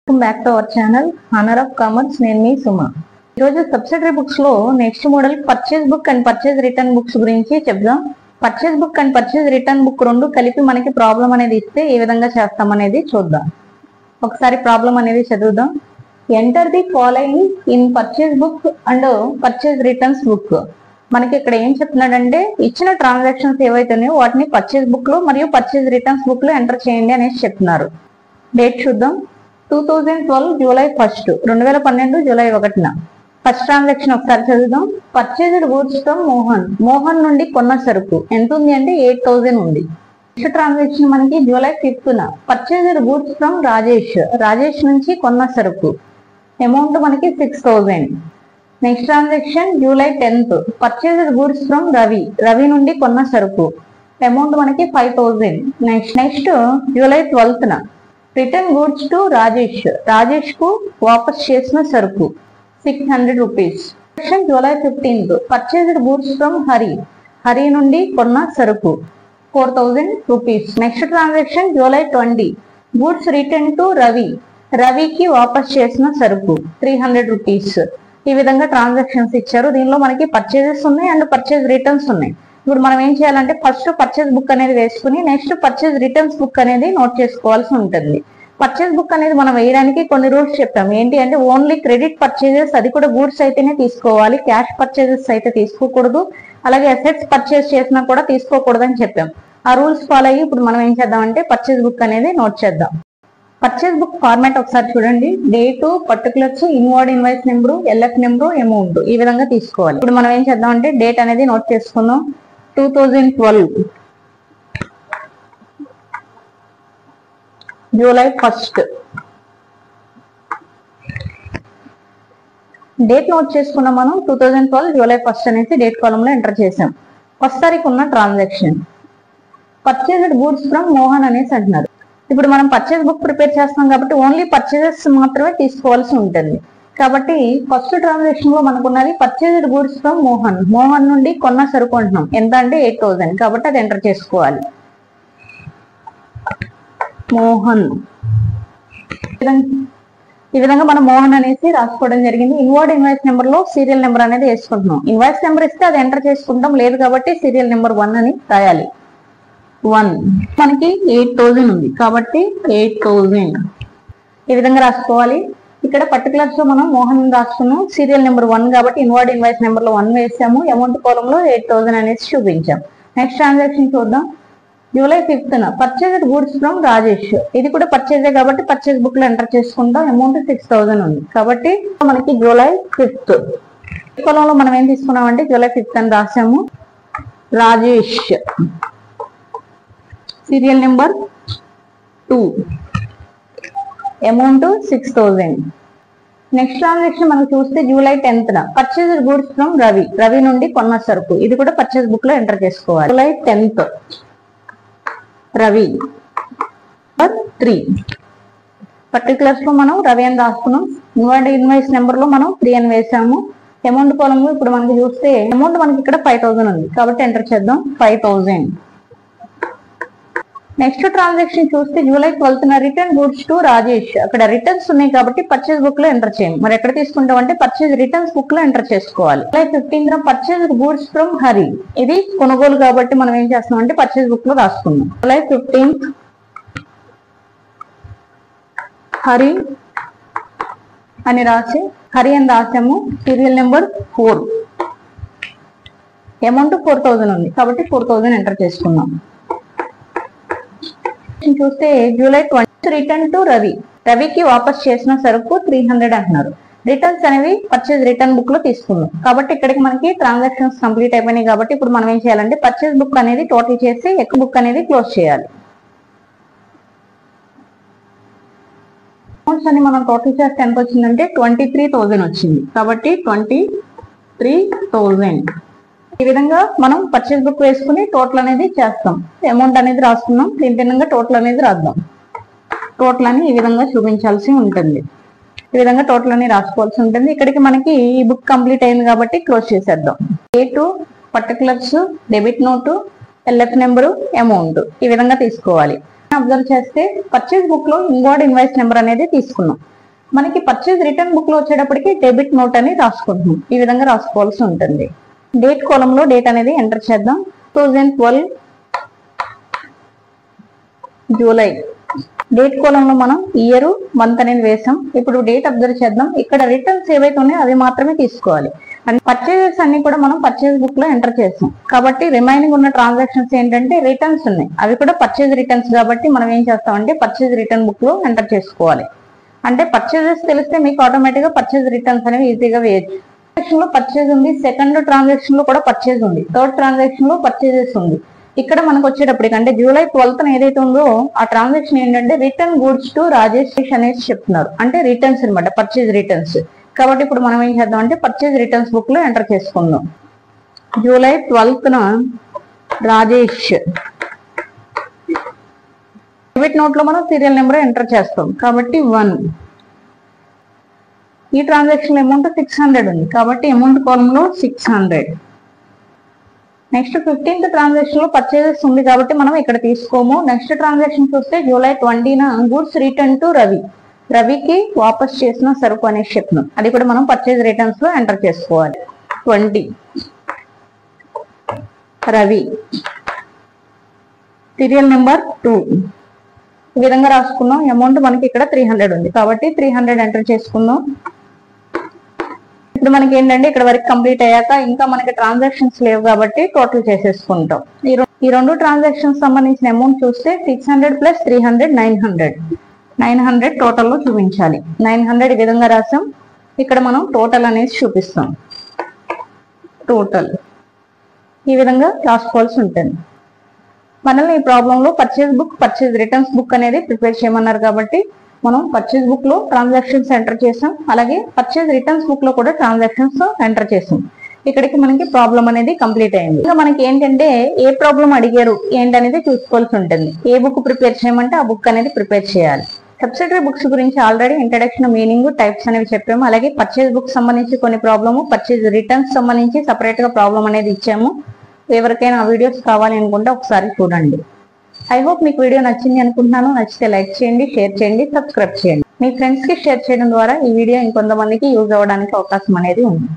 Welcome back to our channel honour of commerce. నేను మీ సుమ. ఈరోజు subsidiary books లో next model purchase book and purchase return books గురించి చెప్దాం. Purchase book and purchase return book రెండు కలిపి మనకి ప్రాబ్లం అనేది ఇస్తే ఏ విధంగా చేస్తాం అనేది చూద్దాం. ఒకసారి ప్రాబ్లం అనేది చదువుదాం. Enter the following in purchase book and purchase returns book. మనకి ఇక్కడ ఏం చెప్తున్నాడంటే ఇచ్చిన ట్రాన్సాక్షన్స్ ఏవైతున్నాయో వాటిని పర్చేజ్ బుక్ లో మరియు పర్చేజ్ రిటర్న్స్ బుక్ లో ఎంటర్ చేయండి అనేసి చెప్తున్నారు. డేట్ చూద్దాం. 2012 జూలై 1, 2012 జూలై 1. ఫస్ట్ ట్రాన్సాక్షన్ ఒకసారి చదువుదాం. పర్చేజ్డ్ గూడ్స్ ఫ్రమ్ మోహన్ నుండి కొన్న సరుకు ఎంత ఉంది అంటే 8000 ఉంది. నెక్స్ట్ ట్రాన్సాక్షన్ మనకి జూలై 5న పర్చేజ్డ్ గూడ్స్ ఫ్రమ్ రాజేష్ నుంచి కొన్న సరుకు అమౌంట్ మనకి 6000. Next transaction July 10th purchased goods from Ravi నుండి కొన్న సరుకు అమౌంట్ మనకి 5000. నెక్స్ట్ జూలై 12న రిటర్న్ గూడ్స్ టు రాజేష్ కు వాపస్ చేసిన సరుకు 600 rupees. July 15th purchased goods from Hari నుండి కొన్న సరుకు 4000 rupees. Next transaction July 20 goods return to రవికి వాపస్ చేసిన సరుకు 300 రూపీస్. ఈ విధంగా ట్రాన్సాక్షన్స్ ఇచ్చారు. దీనిలో మనకి పర్చేజెస్ ఉన్నాయి అండ్ పర్చేజ్ రిటర్న్స్ ఉన్నాయి. ఇప్పుడు మనం ఏం చేయాలంటే ఫస్ట్ పర్చేజ్ బుక్ అనేది వేసుకుని నెక్స్ట్ పర్చేజ్ రిటర్న్స్ బుక్ అనేది నోట్ చేసుకోవాల్సి ఉంటుంది. పర్చేజ్ బుక్ అనేది మనం వేయడానికి కొన్ని రూల్స్ చెప్పాం. ఏంటి అంటే ఓన్లీ క్రెడిట్ పర్చేజెస్, అది కూడా గూడ్స్ అయితేనే తీసుకోవాలి, క్యాష్ పర్చేజెస్ అయితే తీసుకోకూడదు, అలాగే అసెట్స్ పర్చేజ్ చేసినా కూడా తీసుకోకూడదు అని చెప్పాం. ఆ రూల్స్ ఫాలో అయ్యి ఇప్పుడు మనం ఏం చేద్దామంటే పర్చేజ్ బుక్ అనేది నోట్ చేద్దాం. పర్చేజ్ బుక్ ఫార్మాట్ ఒకసారి చూడండి. Date, particulars, inward invoice number, LF number, amount ఈ విధంగా తీసుకోవాలి. ఇప్పుడు మనం ఏం చేద్దామంటే డేట్ అనేది నోట్ చేసుకుందాం. 2012 జూలై 1. డేట్ నోట్ చేసుకున్నాం మనం. 2012 జూలై 1 అనేసి డేట్ కాలంలో ఎంటర్ చేసాం. ఫస్ట్ తారీఖు ఉన్న transaction purchased goods from Mohan అనేసి అంటున్నారు. ఇప్పుడు మనం పర్చేజ్ బుక్ ప్రిపేర్ చేస్తాం కాబట్టి ఓన్లీ పర్చేజెస్ మాత్రమే తీసుకోవాల్సి ఉంటుంది. కాబట్టి ఫస్ట్ ట్రాన్సాక్షన్ లో మనకున్నది పర్చేజ్డ్ గూడ్స్ ఫ్రమ్ మోహన్ నుండి కొన్న సరుకు అంటున్నాం. ఎంత అంటే 8000, కాబట్టి అది ఎంటర్ చేసుకోవాలి. మోహన్ ఈ విధంగా మనం మోహన్ అనేసి రాసుకోవడం జరిగింది. ఇన్వార్డ్ ఇన్వాయిస్ నెంబర్ లో సీరియల్ నెంబర్ అనేది వేసుకుంటున్నాం. ఇన్వాయిస్ నెంబర్ ఇస్తే అది ఎంటర్ చేసుకుంటాం, లేదు కాబట్టి సీరియల్ నెంబర్ 1 అని రాయాలి. 1 మనకి 8000 ఉంది కాబట్టి 8000 ఈ విధంగా రాసుకోవాలి. ఇక్కడ పర్టికులర్స్ లో మనం మోహన్ రాసుకున్నాం. సీరియల్ నెంబర్ 1 కాబట్టి ఇన్వార్డ్ ఇన్వాయిస్ నెంబర్ లో 1 వేసాము. అమౌంట్ కాలంలో 8000 అనేసి చూపించాం. నెక్స్ట్ ట్రాన్సాక్షన్ చూద్దాం. జూలై 5న పర్చేజ్డ్ గూడ్స్ ఫ్రమ్ రాజేష్. ఇది కూడా పర్చేజే కాబట్టి పర్చేజ్ బుక్ లో ఎంటర్ చేసుకుంటాం. అమౌంట్ 6000 ఉంది కాబట్టి మనకి జూలై 5th కాలంలో మనం ఏం తీసుకున్నాం అంటే జూలై 5th అని రాసాము. Rajesh serial number 2 amount 6000. Next transaction మనం చూస్తే జూలై 10న పర్చేజ్డ్ గూడ్స్ ఫ్రమ్ రవి నుండి కొన్న సరుకు. ఇది కూడా పర్చేజ్ బుక్ లో ఎంటర్ చేసుకోవాలి. జూలై 10th రవి 3 పర్టికులర్స్ లో మనం రవి అని రాసుకున్నాం. ఇన్వార్డ్ ఇన్వాయిస్ నెంబర్ లో మనం 3 అని వేసాము. అమౌంట్ కాలంలో ఇప్పుడు మనకి చూస్తే అమౌంట్ మనకి ఇక్కడ 5000 ఉంది కాబట్టి ఎంటర్ చేద్దాం 5000. నెక్స్ట్ ట్రాన్సాక్షన్ చూస్తే జూలై 12న రిటర్న్ గూడ్స్ టు రాజేష్. అక్కడ రిటర్న్స్ ఉన్నాయి కాబట్టి పర్చేజ్ బుక్ లో ఎంటర్ చేయండి. మరి ఎక్కడ తీసుకుంటాం అంటే పర్చేజ్ రిటర్న్స్ బుక్ లో ఎంటర్ చేసుకోవాలి. జూలై 15న పర్చేజ్ గూడ్స్ ఫ్రమ్ హరి. ఇది కొనుగోలు కాబట్టి మనం ఏం చేస్తాం అంటే పర్చేజ్ బుక్ లో రాసుకుందాం. జూలై 15th హరి అని రాసి హరి అని రాసాము. సీరియల్ నెంబర్ 4 అమౌంట్ 4000 ఉంది కాబట్టి 4000 ఎంటర్ చేసుకున్నాం. చూస్తే జూలై 20 రిటర్న్ టు రవికి వాపస్ చేసిన సరుకు 300 అంటున్నారు. రిటర్న్స్ అనేవి పర్చేజ్ రిటర్న్ బుక్ లో తీసుకున్నాం కాబట్టి ఇక్కడికి మనకి ట్రాన్సాక్షన్స్ కంప్లీట్ అయిపోయినాయి. కాబట్టి ఇప్పుడు మనం ఏం చేయాలంటే పర్చేజ్ బుక్ అనేది టోటల్ చేసి ఎక్ బుక్ అనేది క్లోజ్ చేయాలి. అమౌంట్స్ అని మనం టోటల్ చేస్తే ఎంత వచ్చిందంటే 23000 వచ్చింది కాబట్టి 23000. ఈ విధంగా మనం పర్చేజ్ బుక్ వేసుకుని టోటల్ అనేది చేస్తాం. అమౌంట్ అనేది రాసుకున్నాం. దీని విధంగా టోటల్ అనేది రాద్దాం. టోటల్ అని ఈ విధంగా చూపించాల్సి ఉంటుంది. ఈ విధంగా టోటల్ అని రాసుకోవాల్సి ఉంటుంది. ఇక్కడికి మనకి ఈ బుక్ కంప్లీట్ అయింది కాబట్టి క్లోజ్ చేసేద్దాం. Date, particulars, debit note, LF number, amount ఈ విధంగా తీసుకోవాలి. అబ్జర్వ్ చేస్తే పర్చేజ్ బుక్ లో ఇన్వార్డ్ ఇన్వాయిస్ నెంబర్ అనేది తీసుకున్నాం. మనకి పర్చేజ్ రిటర్న్ బుక్ లో వచ్చేటప్పటికి డెబిట్ నోట్ అని రాసుకుంటున్నాం. ఈ విధంగా రాసుకోవాల్సి ఉంటుంది. డేట్ కాలంలో డేట్ అనేది ఎంటర్ చేద్దాం. 2012 జూలై. డేట్ కాలంలో మనం ఇయర్ మంత్ అనేది వేసాం. ఇప్పుడు డేట్ అబ్జర్వ్ చేద్దాం. ఇక్కడ రిటర్న్స్ ఏవైతే ఉన్నాయో అవి మాత్రమే తీసుకోవాలి. అండ్ పర్చేజెస్ అన్ని కూడా మనం పర్చేజ్ బుక్ లో ఎంటర్ చేసాం కాబట్టి రిమైనింగ్ ఉన్న ట్రాన్సాక్షన్స్ ఏంటంటే రిటర్న్స్ ఉన్నాయి. అవి కూడా పర్చేజ్ రిటర్న్స్ కాబట్టి మనం ఏం చేస్తామంటే పర్చేజ్ రిటర్న్ బుక్ లో ఎంటర్ చేసుకోవాలి. అంటే పర్చేజెస్ తెలిస్తే మీకు ఆటోమేటిక్ గా పర్చేజ్ రిటర్న్స్ అనేవి ఈజీగా వేయచ్చు. ట్రాన్సాక్షన్ లో పర్చేజ్ ఉంది, సెకండ్ ట్రాన్సాక్షన్ లో కూడా పర్చేజ్ ఉంది, థర్డ్ ట్రాన్సాక్షన్ లో పర్చేజెస్ ఉంది. ఇక్కడ మనకు వచ్చేటప్పటికి అంటే జూలై 12th ఏదైతే ఉందో ఆ ట్రాన్సాక్షన్ ఏంటంటే రిటర్న్ గూడ్స్ టు రాజేష్ అనేసి చెప్తున్నారు. అంటే రిటర్న్స్ అనమాట, పర్చేజ్ రిటర్న్స్. కాబట్టి ఇప్పుడు మనం ఏం చేద్దాం అంటే పర్చేజ్ రిటర్న్స్ బుక్ లో ఎంటర్ చేసుకుందాం. July 12th Rajesh. Debit note లో మనం సీరియల్ నెంబర్ ఎంటర్ చేస్తాం కాబట్టి 1. ఈ ట్రాన్సాక్షన్ అమౌంట్ 600 ఉంది కాబట్టి అమౌంట్ కాలమ్ లో 600. నెక్స్ట్ 15th ట్రాన్సాక్షన్ లో పర్చేజెస్ ఉంది కాబట్టి మనం ఇక్కడ తీసుకోము. నెక్స్ట్ ట్రాన్సాక్షన్ చూస్తే జూలై 20న గూడ్స్ రిటర్న్ టు రవి. రవికి వాపస్ చేసిన సరుకు అనేసి చెప్తున్నాం. అది కూడా మనం పర్చేజ్ రిటర్న్స్ లో ఎంటర్ చేసుకోవాలి. 20 రవి, సీరియల్ నెంబర్ 2. ఈ విధంగా రాసుకున్నాం. అమౌంట్ మనకి ఇక్కడ 300 ఉంది కాబట్టి 300 ఎంటర్ చేసుకుందాం. ఇప్పుడు మనకి ఏంటంటే ఇక్కడ వరకు కంప్లీట్ అయ్యాక ఇంకా మనకి ట్రాన్సాక్షన్స్ లేవు కాబట్టి టోటల్ చేసేసుకుంటాం. ఈ రెండు ట్రాన్సాక్షన్స్ సంబంధించిన అమౌంట్ చూస్తే 600 + 300 900 టోటల్ లో చూపించాలి. 900 ఈ విధంగా రాసాం. ఇక్కడ మనం టోటల్ అనేది చూపిస్తాం. టోటల్ ఈ విధంగా రాసుకోవాల్సి ఉంటుంది. మనల్ని ఈ ప్రాబ్లం లో purchase book, purchase returns book అనేది ప్రిపేర్ చేయమన్నారు కాబట్టి మనం పర్చేజ్ బుక్ లో ట్రాన్సాక్షన్స్ ఎంటర్ చేసాం, అలాగే పర్చేజ్ రిటర్న్స్ బుక్ లో కూడా ట్రాన్సాక్షన్స్ ఎంటర్ చేసాం. ఇక్కడికి మనకి ప్రాబ్లం అనేది కంప్లీట్ అయింది. ఇంకా మనకి ఏంటంటే ఏ ప్రాబ్లం అడిగారు ఏంటనేది చూసుకోవాల్సి ఉంటుంది. ఏ బుక్ ప్రిపేర్ చేయమంటే ఆ బుక్ అనేది ప్రిపేర్ చేయాలి. సబ్సిడరీ బుక్స్ గురించి ఆల్రెడీ ఇంట్రడక్షన్, మీనింగ్, టైప్స్ అనేవి చెప్పాము. అలాగే పర్చేజ్ బుక్ సంబంధించి కొన్ని ప్రాబ్లము, పర్చేజ్ రిటర్న్స్ సంబంధించి సపరేట్ గా ప్రాబ్లం అనేది ఇచ్చాము. ఎవరికైనా ఆ వీడియోస్ కావాలి అనుకుంటే ఒకసారి చూడండి. ఐ హోప్ మీకు వీడియో నచ్చింది అనుకుంటున్నాను. నచ్చితే లైక్ చేయండి, షేర్ చేయండి, సబ్స్క్రైబ్ చేయండి. మీ ఫ్రెండ్స్ కి షేర్ చేయడం ద్వారా ఈ వీడియో ఇంకొంతమందికి యూజ్ అవ్వడానికి అవకాశం అనేది ఉంది.